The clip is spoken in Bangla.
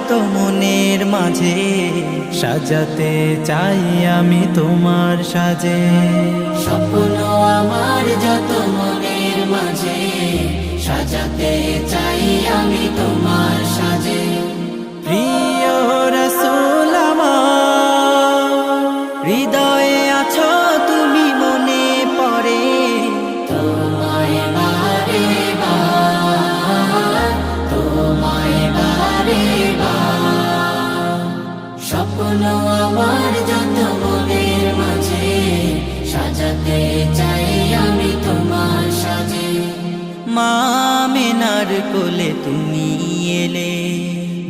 যত মনের মাঝে সাজাতে চাই আমি তোমার সাজে। স্বপ্ন আমার যত মনের মাঝে সাজাতে চাই আমি তোমার সাজে। প্রিয় রাসূল আমার, হৃদয়ে আছো তুমি, মনে পড়ে তোমায় বারে বার, তোমায় বারে বার। স্বপ্ন আমার যত মনের মাঝে সাজাতে চাই আমি তোমার সাজে। মা আমিনার কোলে তুমি এলে,